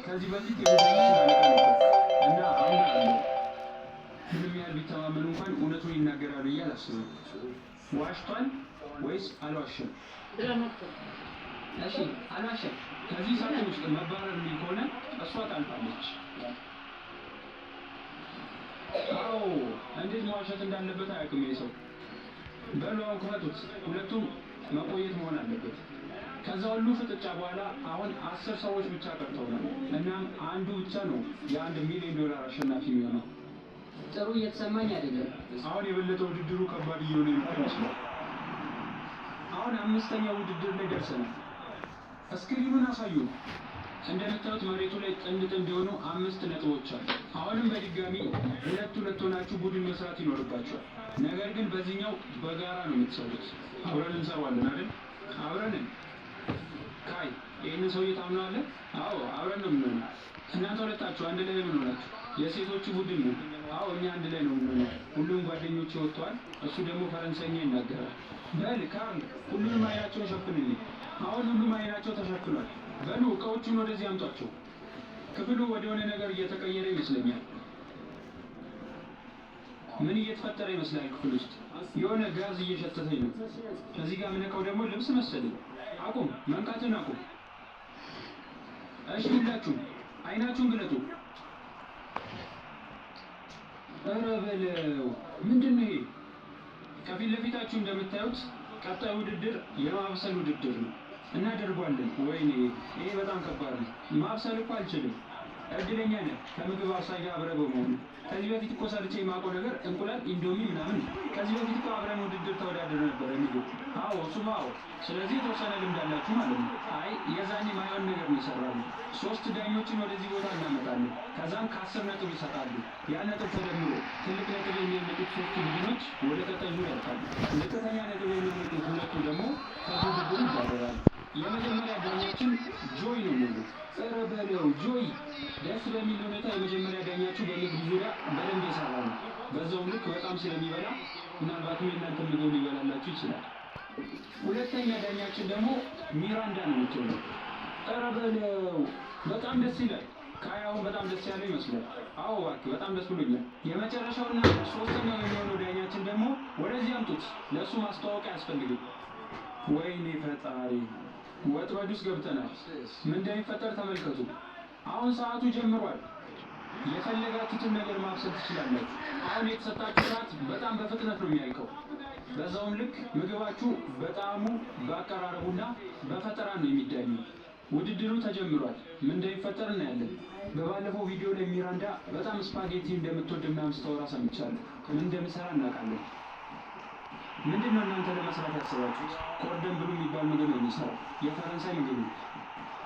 ከዚህ በፊት የቡድን እና አሁን አለ ምንም ያህል ቢተማመኑ እንኳን እውነቱን ይናገራሉ ብዬ አላስብም። ዋሽቷል ወይስ አልዋሸም? እሺ አልዋሸም። ከዚህ ሳጥን ውስጥ መባረር የሚል ከሆነ እሷ ታልፋለች። አዎ እንዴት መዋሸት እንዳለበት አያውቅም ይሄ ሰው። በሉ አሁን ክፈቱት። ሁለቱም መቆየት መሆን አለበት። ከዛ ሁሉ ፍጥጫ በኋላ አሁን 10 ሰዎች ብቻ ቀርተውናል። እናም አንዱ ብቻ ነው የ1 ሚሊዮን ዶላር አሸናፊ የሚሆነው። ጥሩ እየተሰማኝ አይደለም። አሁን የበለጠ ውድድሩ ከባድ እየሆነ ይመስላል። አሁን 5ኛው ውድድር ላይ ደርሰናል። እስክሪኑን አሳዩ። እንደምታዩት መሬቱ ላይ ጥንድ የሆኑ 5 ነጥቦች አሉ። አሁንም በድጋሚ ሁለት ሆናችሁ ቡድን መስራት ይኖርባችኋል። ነገር ግን በዚህኛው በጋራ ነው የምትሰሩት። አብረን እንሰራዋለን አይደል? አብረን ካይ ይሄን ሰውዬ ታምናለህ? አዎ አብረን ነው የምንሆነው። እናንተ ሁለታችሁ አንድ ላይ ምን ሆናችሁ? የሴቶቹ ቡድን ነው። አዎ እኛ አንድ ላይ ነው የምንሆነው። ሁሉም ጓደኞች ወጥተዋል። እሱ ደግሞ ፈረንሳይኛ ይናገራል። በል ካርል ሁሉንም አይናቸውን ሸፍንልኝ። አሁን ሁሉም አይናቸው ተሸፍኗል። በሉ እቃዎቹን ወደዚህ አምጧቸው። ክፍሉ ወደሆነ ነገር እየተቀየረ ይመስለኛል። ምን እየተፈጠረ ይመስላል? ክፍል ውስጥ የሆነ ጋዝ እየሸተተኝ ነው። ከዚህ ጋር የምነካው ደግሞ ልብስ መሰለኝ። አቁም፣ መንካትን አቁም። እሺ ሁላችሁም አይናችሁን ግለጡ። ኧረ በለው ምንድን ነው ይሄ? ከፊት ለፊታችሁ እንደምታዩት ቀጣይ ውድድር የማብሰል ውድድር ነው። እናደርጓለን። ወይኔ ይሄ በጣም ከባድ ነው። ማብሰል እኮ አልችልም። እድለኛ ነህ ከምግብ አብሳይ ጋር አብረህ በመሆኑ። ከዚህ በፊት እኮ ሰርቼ የማውቀው ነገር እንቁላል፣ ኢንዶሚ ምናምን። ከዚህ በፊት እኮ አብረን ውድድር ተወዳደር ነበር ምግብ። አዎ እሱማ አዎ። ስለዚህ የተወሰነ ልምድ አላችሁ ማለት ነው። አይ የዛኔ ማይሆን ነገር ነው ይሰራሉ። 3 ዳኞችን ወደዚህ ቦታ እናመጣለን። ከዛም ከ10 ነጥብ ይሰጣሉ። ያ ነጥብ ተደምሮ ትልቅ ነጥብ የሚያመጡት 3 ቡድኖች ወደ ቀጣይ ዙር ያልፋሉ። ዝቅተኛ ነጥብ የሚያመጡት ሁለቱ ደግሞ ከዚህ ውድድር ይባረራሉ። የመጀመሪያ ዳኛችን ጆይ ነው የሚሉት። ኧረ በለው ጆይ። ደስ በሚል ሁኔታ የመጀመሪያ ዳኛችሁ በምግብ ዙሪያ በደንብ የሰራ ነው። በዛውም ልክ በጣም ስለሚበላ ምናልባትም የእናንተ ምግብ ሊበላላችሁ ይችላል። ሁለተኛ ዳኛችን ደግሞ ሚራንዳ ነው የምትሆነው። ኧረ በለው በጣም ደስ ይላል። ካያውን በጣም ደስ ያለው ይመስላል። አዎ እባክህ በጣም ደስ ብሎኛል። የመጨረሻውና 3ኛው የሚሆነው ዳኛችን ደግሞ ወደዚህ አምጡት። ለእሱ ማስተዋወቂያ አያስፈልግም። ወይኔ ፈጣሪ ወጥመድ ውስጥ ገብተናል። ምን እንደሚፈጠር ተመልከቱ። አሁን ሰዓቱ ጀምሯል። የፈለጋችሁትን ነገር ማብሰል ትችላላችሁ። አሁን የተሰጣችሁ ሰዓት በጣም በፍጥነት ነው የሚያልቀው። በዛውም ልክ ምግባችሁ በጣዕሙ በአቀራረቡና በፈጠራ ነው የሚዳኘው። ውድድሩ ተጀምሯል። ምን እንደሚፈጠር እናያለን። በባለፈው ቪዲዮ ላይ ሚራንዳ በጣም ስፓጌቲ እንደምትወድ ምናምን ስታወራ ሰምቻለሁ። ምን እንደምሰራ እናውቃለን። ምንድን ነው እናንተ ለመስራት ያስባችሁት? ኮርደን ብሉ የሚባል ምግብ ነው የሚሰራው። የፈረንሳይ ምግብ ነው።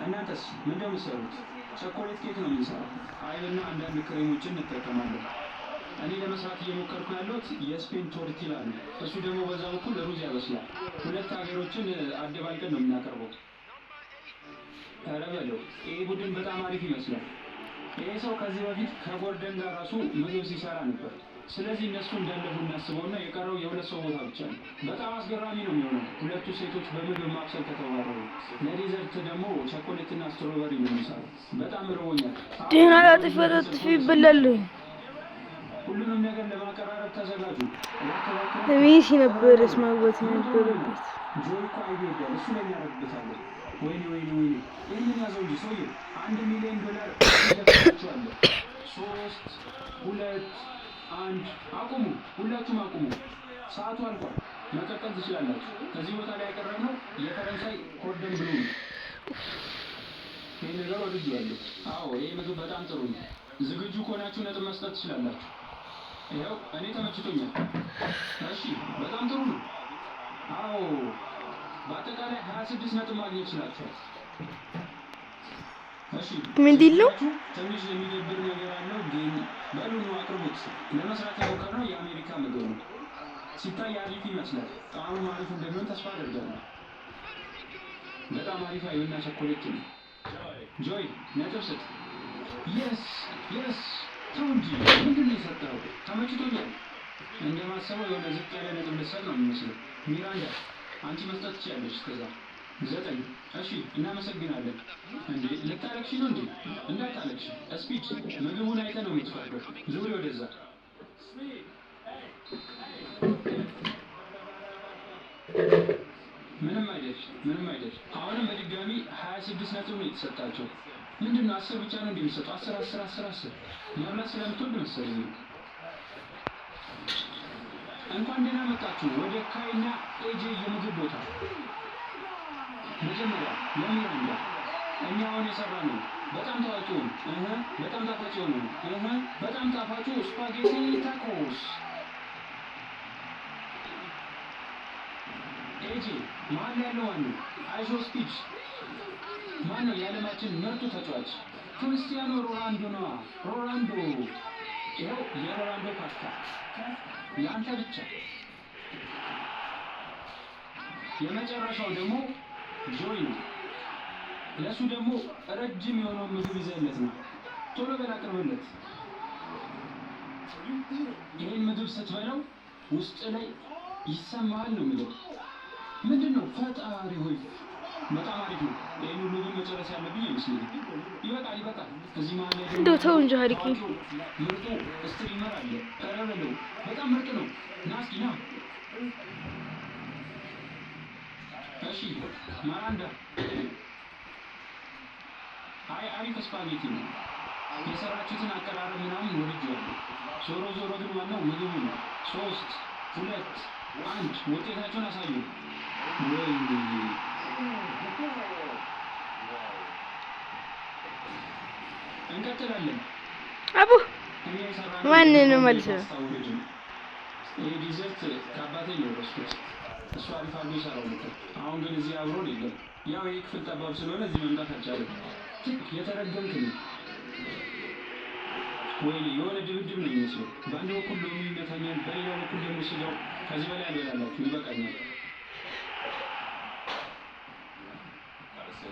እናንተስ ምን እንደምትሰሩት? ቸኮሌት ኬክ ነው የምንሰራው። አይብና አንዳንድ ክሬሞችን እንጠቀማለን። እኔ ለመስራት እየሞከርኩ ያለሁት የስፔን ቶርቲላ ነው። እሱ ደግሞ በዛ በኩል ሩዝ ያበስላል። 2 ሀገሮችን አደባልቀን ነው የምናቀርበው። ኧረ በለው ይሄ ቡድን በጣም አሪፍ ይመስላል። ይሄ ሰው ከዚህ በፊት ከጎርደን ጋር ራሱ ምግብ ሲሰራ ነበር። ስለዚህ እነሱ እንዳለፉ እናስበውና የቀረው የ2 ሰው ቦታ ብቻ ነው። በጣም አስገራሚ ነው የሚሆነው ሁለቱ ሴቶች በምግብ ማብሰል ከተባረሩ። ለዲዘርት ደግሞ ቸኮሌትና ስትሮበሪ ነው የሚሰራው። በጣም ርቦኛል። ደህና አጥፍ ይበላል። ሁሉንም ነገር ለማቀራረብ ተዘጋጁ። እቤት ነበረስ ማግባት የነበረበት ጆይ እኮ አይወዳል። እሱ ላይ ያደርግበታል። ወይኔ ይህንን ያዘው እንጂ ሰውዬው 1 ሚሊዮን ዶላር ይደፍራችኋል። 3 2 1 አቁሙ። ሁላችሁም አቁሙ። ሰዓቱ አልቋል። መቀጠል ትችላላችሁ። ከዚህ ቦታ ላይ ያቀረብነው የፈረንሳይ ኮርደን ብሉ ነው። ይህ ነገር ወድጄዋለሁ። አዎ ይህ ምግብ በጣም ጥሩ ነው። ዝግጁ ከሆናችሁ ነጥብ መስጠት ትችላላችሁ። ይኸው እኔ ተመችቶኛል። እሺ በጣም ጥሩ ነው። አዎ በአጠቃላይ 26 ነጥብ ማግኘት ይችላችኋል። እሺ ምንድን ነው? ትንሽ የሚደብር ነገር አለው ግን በሉ ነው አቅርቡት። ለመስራት የሞከርነው የአሜሪካ ምግብ ነው። ሲታይ አሪፍ ይመስላል። ጣዕሙ አሪፍ እንደሚሆን ተስፋ አደርጋለሁ። በጣም አሪፍ አይብና ቸኮሌት ነው። ጆይ ነጥብ ስጥ። የስ ተው እንጂ ምንድን ነው የሰጠኸው? ተመችቶኛል። እንደማሰበው የሆነ ዝቅ ያለ ነጥብ ልትሰጥ ነው የሚመስለው። ሚራንዳ አንቺ መስጠት ትችያለሽ። እስከዛ 9 እሺ እናመሰግናለን። እንዴ ልታለቅሺ ነው እንዴ? እንዳታለቅሺ። ስፒድ ምግቡን አይተህ ነው የምትፈርደው። ዙሪ ወደዛ። ምንም አይደል። አሁንም በድጋሚ 26 ነጥብ ነው የተሰጣቸው። ምንድነው 10 ብቻ ነው እንደሚሰጡ? 10 መብላት ስለምትወድ መሰለኝ። እንኳን ደህና መጣችሁ ወደ ካይና ኤጄ የምግብ ቦታ። መጀመሪያ ለሚራንዳ እኛ አሁን የሰራነው በጣም ታዋቂው በጣም ጣፋጭው ነው በጣም ጣፋጩ ስፓጌቲ ታኮስ። ኤጄ መሀል ያለው ማነው? አይዞ ስፒድ ማነው? የዓለማችን ምርጡ ተጫዋች ክርስቲያኖ ሮናልዶ ነው። ሮናልዶ ይኸው የሮናልዶ ፓስታ ለአንተ ብቻ። የመጨረሻው ደግሞ ጆይ ነው። ለሱ ደግሞ ረጅም የሆነው ምግብ ይዘለት ነው። ቶሎ በል አቅርብለት። ይህን ምግብ ስትበላው ውስጥ ላይ ይሰማሃል ነው የሚለው። ምንድን ነው? ፈጣሪ ሆይ በጣም አሪፍ ነው። ይህን ሁሉ ግን መጨረስ ያለብኝ አይመስለኝም። ይበቃል። እዚህ መሀል ላይ እንደው ተው እንጂ ሀሪቂ ምርጡ ስትሪመር አለ። ኧረ በለው በጣም ምርጥ ነው። ና እስኪ ና። እሺ ማራንዳ አሪፍ ስፓጌቲ ነው። የሰራችሁትን አቀራረብ ምናምን ወድጄዋለሁ። ዞሮ ግን ዋናው ምግቡ ነው። 3 2 1 ውጤታችሁን አሳዩ። ወይ እንቀጥላለን። አቡ ማንን ነው መልስ? ይሄ ዲዘርት ከአባቴ ነው የወሰድኩት። እሱ አሪፍ አድርጎ ይሰራው ነበር። አሁን ግን እዚህ አብሮን የለም። ያው ይሄ ክፍል ጠባብ ስለሆነ እዚህ መምጣት አልቻለም። የተረገምክ ነው። ወይ የሆነ ድብድብ ነው የሚመስለው። በአንድ በኩል ሎሚ ይመታኛል፣ በሌላ በኩል ደግሞ ስጋው። ከዚህ በላይ አልበላላችሁ፣ ይበቃኛል።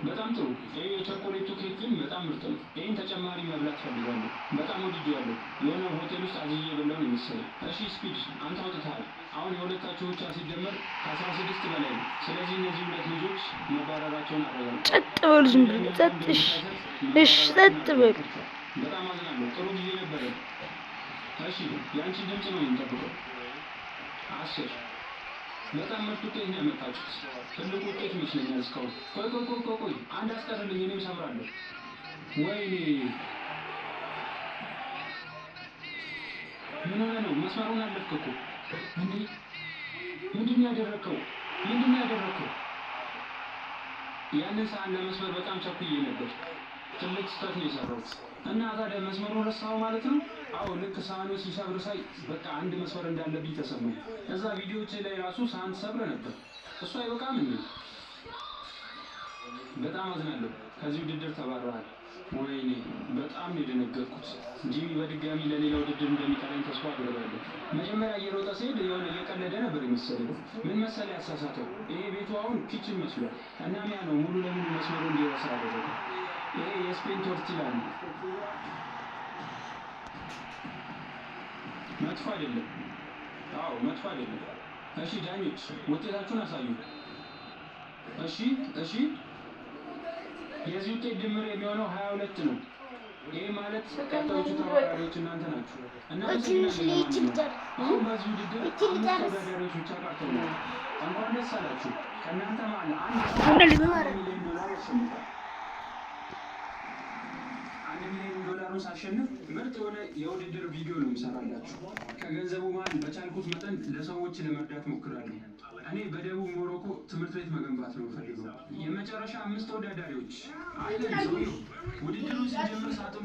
በጣም ጥሩ። ይሄ የቸኮሌቱ ኬክ ግን በጣም ምርጥ ነው። ይሄን ተጨማሪ መብላት ፈልጋለሁ። በጣም ወድጄዋለሁ። የሆነ ሆቴል ውስጥ አዝዬ የበላው ነው የመሰለኝ። እሺ ስፒድ አንተ አውጥተሃል። አሁን የሁለታችሁ ብቻ ሲደመር ከ16 በላይ ነው። ስለዚህ እነዚህ ሁለት ልጆች መባረራቸውን አረጋግጡ። ጸጥ በሉ፣ ዝም ብሎ ጸጥ። እሺ ጸጥ በሉ። በጣም አዝናለሁ። ጥሩ ጊዜ ነበረ። እሺ የአንቺን ድምፅ ነው የምንጠብቀው። 10 በጣም ምርጥ ውጤት ነው ያመጣችሁት። ትልቁ ውጤት ይመስለኛል እስካሁን። ቆይ አንድ አስቀርልኝ፣ እኔም ሰብራለሁ። ወይኔ ምን ሆነ ነው? መስመሩን አለፍክ እኮ እንዴ! ምንድን ነው ያደረከው? ያንን ሰዓት ለመስመር በጣም ቸኩዬ ነበር። ትልቅ ስህተት ነው የሰራሁት። እና ታዲያ መስመሩን ረሳኸው ማለት ነው? አዎ ልክ ሳህኑ ሲሰብር ሳይ በቃ አንድ መስመር እንዳለብኝ ተሰማኝ። እዛ ቪዲዮዎች ላይ ራሱ ሳህን ሰብረ ነበር። እሱ አይበቃም እንዴ? በጣም አዝናለሁ። ከዚህ ውድድር ተባረሃል። ወይኔ በጣም ነው የደነገጥኩት። ጂሚ በድጋሚ ለሌላ ውድድር እንደሚጠራኝ ተስፋ አደርጋለሁ። መጀመሪያ እየሮጠ ሲሄድ የሆነ እየቀለደ ነበር የመሰለኝ። ምን መሰለህ ያሳሳተው? ይሄ ቤቱ አሁን ኪችን መስሏል። እናም ያ ነው ሙሉ ለሙሉ መስመሩ እንዲረሳ አደረገ። ይሄ የስፔን ቶርቲላ ነው። መጥፎ አይደለም። አዎ መጥፎ አይደለም። እሺ ዳኞች ውጤታችሁን አሳዩ። እሺ የዚህ ውጤት ድምር የሚሆነው 22 ነው። ይሄ ማለት ቀጣዮቹ ተወዳዳሪዎች እናንተ ናችሁ። እና አሁን በዚህ ውድድር 5 ተወዳዳሪዎች ብቻ ቀርተዋል። እንኳን ደስ አላችሁ። ከእናንተ መሀል $1 ሚሊዮን ያሸንፋል። $1 ሚሊዮን ሳሸንፍ ምርጥ የሆነ የውድድር ቪዲዮ ነው የምሰራላችሁ። ከገንዘቡ መሀል በቻልኩት መጠን ለሰዎች ለመርዳት ሞክራለሁ። እኔ በደቡብ ሞሮኮ ትምህርት ቤት መገንባት ነው የምፈልገው። የመጨረሻ 5 ተወዳዳሪዎች አለን። ሰውዬው ውድድሩን ሲጀምር ሳጥኑ